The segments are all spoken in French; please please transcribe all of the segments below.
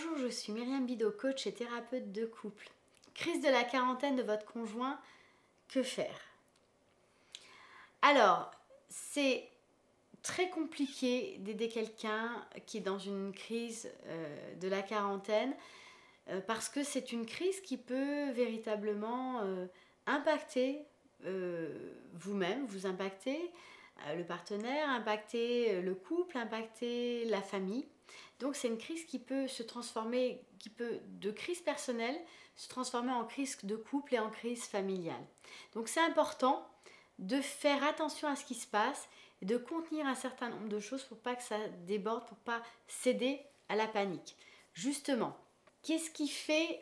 Bonjour, je suis Myriam Bidot, coach et thérapeute de couple. Crise de la quarantaine de votre conjoint, que faire? Alors, c'est très compliqué d'aider quelqu'un qui est dans une crise de la quarantaine parce que c'est une crise qui peut véritablement impacter vous-même, vous impacter le partenaire, impacter le couple, impacter la famille. Donc c'est une crise qui peut se transformer, qui peut de crise personnelle se transformer en crise de couple et en crise familiale. Donc c'est important de faire attention à ce qui se passe et de contenir un certain nombre de choses pour pas que ça déborde, pour pas céder à la panique. Justement, qu'est-ce qui fait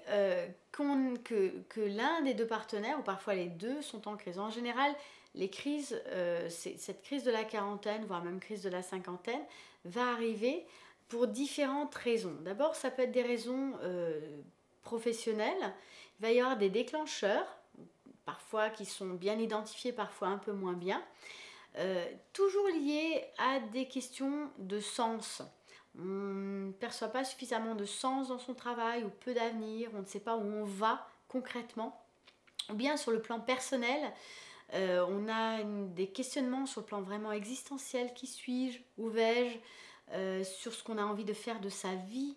que l'un des deux partenaires, ou parfois les deux, sont en crise? En général, les crises, cette crise de la quarantaine, voire même crise de la cinquantaine, va arriver pour différentes raisons. D'abord, ça peut être des raisons professionnelles. Il va y avoir des déclencheurs, parfois qui sont bien identifiés, parfois un peu moins bien, toujours liés à des questions de sens. On ne perçoit pas suffisamment de sens dans son travail ou peu d'avenir, on ne sait pas où on va concrètement. Ou bien sur le plan personnel, on a des questionnements sur le plan vraiment existentiel. Qui suis-je? Où vais-je? Sur ce qu'on a envie de faire de sa vie.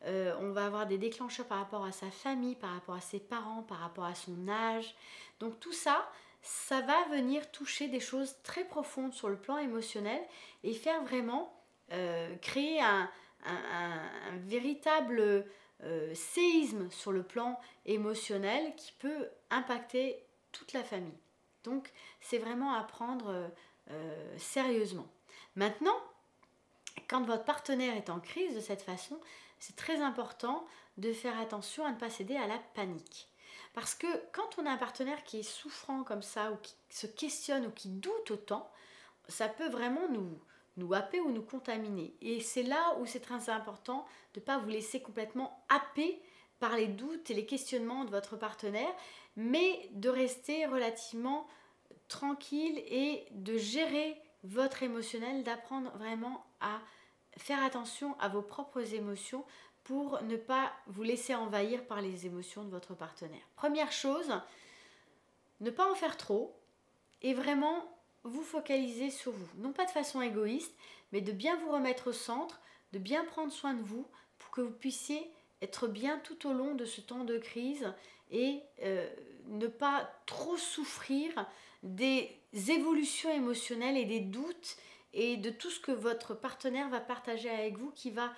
On va avoir des déclencheurs par rapport à sa famille, par rapport à ses parents, par rapport à son âge. Donc tout ça, ça va venir toucher des choses très profondes sur le plan émotionnel et faire vraiment créer un véritable séisme sur le plan émotionnel qui peut impacter toute la famille. Donc c'est vraiment à prendre sérieusement. Maintenant, quand votre partenaire est en crise de cette façon, c'est très important de faire attention à ne pas céder à la panique. Parce que quand on a un partenaire qui est souffrant comme ça, ou qui se questionne, ou qui doute autant, ça peut vraiment nous happer ou nous contaminer. Et c'est là où c'est très important de ne pas vous laisser complètement happer par les doutes et les questionnements de votre partenaire, mais de rester relativement tranquille et de gérer votre émotionnel, d'apprendre vraiment à faire attention à vos propres émotions pour ne pas vous laisser envahir par les émotions de votre partenaire. Première chose, ne pas en faire trop et vraiment vous focaliser sur vous. Non pas de façon égoïste, mais de bien vous remettre au centre, de bien prendre soin de vous pour que vous puissiez être bien tout au long de ce temps de crise et ne pas trop souffrir des évolutions émotionnelles et des doutes et de tout ce que votre partenaire va partager avec vous qui va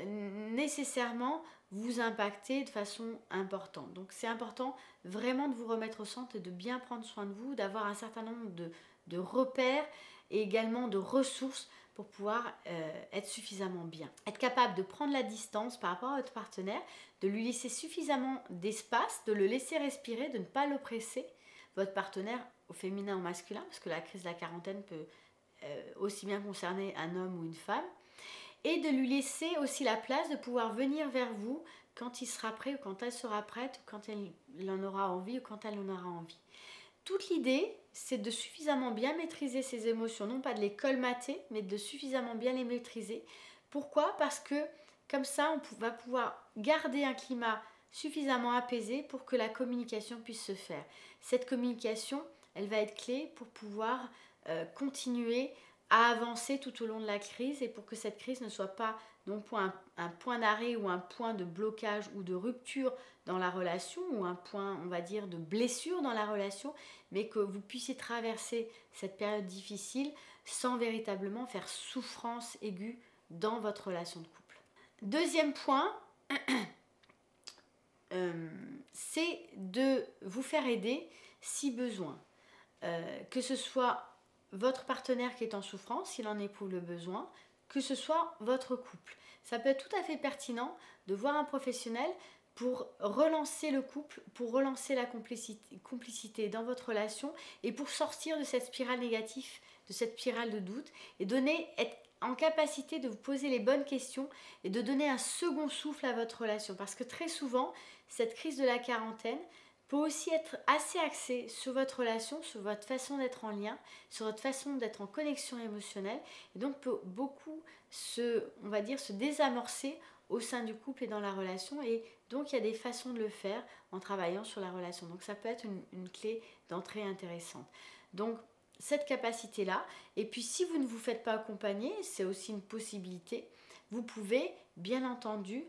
nécessairement vous impacter de façon importante. Donc c'est important vraiment de vous remettre au centre et de bien prendre soin de vous, d'avoir un certain nombre de repères et également de ressources pour pouvoir être suffisamment bien. Être capable de prendre la distance par rapport à votre partenaire, de lui laisser suffisamment d'espace, de le laisser respirer, de ne pas l'oppresser, votre partenaire au féminin ou au masculin, parce que la crise de la quarantaine peut aussi bien concerner un homme ou une femme, et de lui laisser aussi la place de pouvoir venir vers vous quand il sera prêt ou quand elle sera prête, ou quand elle en aura envie ou quand elle en aura envie. Toute l'idée, c'est de suffisamment bien maîtriser ses émotions, non pas de les colmater, mais de suffisamment bien les maîtriser. Pourquoi? Parce que comme ça, on va pouvoir garder un climat suffisamment apaisé pour que la communication puisse se faire. Cette communication, elle va être clé pour pouvoir continuer à avancer tout au long de la crise et pour que cette crise ne soit pas non pas un point d'arrêt ou un point de blocage ou de rupture dans la relation ou un point, on va dire, de blessure dans la relation, mais que vous puissiez traverser cette période difficile sans véritablement faire souffrance aiguë dans votre relation de couple. Deuxième point, c'est de vous faire aider si besoin. Que ce soit votre partenaire qui est en souffrance, s'il en éprouve le besoin, que ce soit votre couple. Ça peut être tout à fait pertinent de voir un professionnel pour relancer le couple, pour relancer la complicité dans votre relation et pour sortir de cette spirale négative, de cette spirale de doute et être en capacité de vous poser les bonnes questions et de donner un second souffle à votre relation. Parce que très souvent, cette crise de la quarantaine peut aussi être assez axé sur votre relation, sur votre façon d'être en lien, sur votre façon d'être en connexion émotionnelle et donc peut beaucoup se désamorcer au sein du couple et dans la relation. Et donc, il y a des façons de le faire en travaillant sur la relation. Donc, ça peut être une clé d'entrée intéressante. Donc, cette capacité-là. Et puis, si vous ne vous faites pas accompagner, c'est aussi une possibilité. Vous pouvez, bien entendu,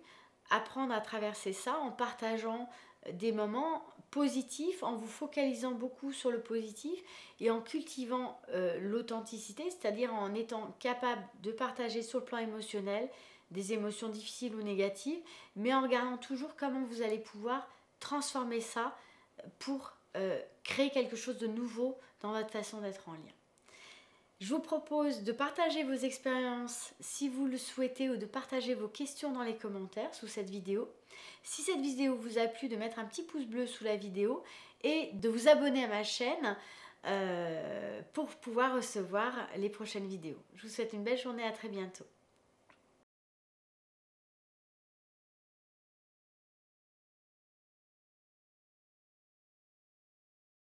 apprendre à traverser ça en partageant des moments positifs, en vous focalisant beaucoup sur le positif et en cultivant l'authenticité, c'est-à-dire en étant capable de partager sur le plan émotionnel des émotions difficiles ou négatives, mais en regardant toujours comment vous allez pouvoir transformer ça pour créer quelque chose de nouveau dans votre façon d'être en lien. Je vous propose de partager vos expériences si vous le souhaitez ou de partager vos questions dans les commentaires sous cette vidéo. Si cette vidéo vous a plu, de mettre un petit pouce bleu sous la vidéo et de vous abonner à ma chaîne pour pouvoir recevoir les prochaines vidéos. Je vous souhaite une belle journée, à très bientôt.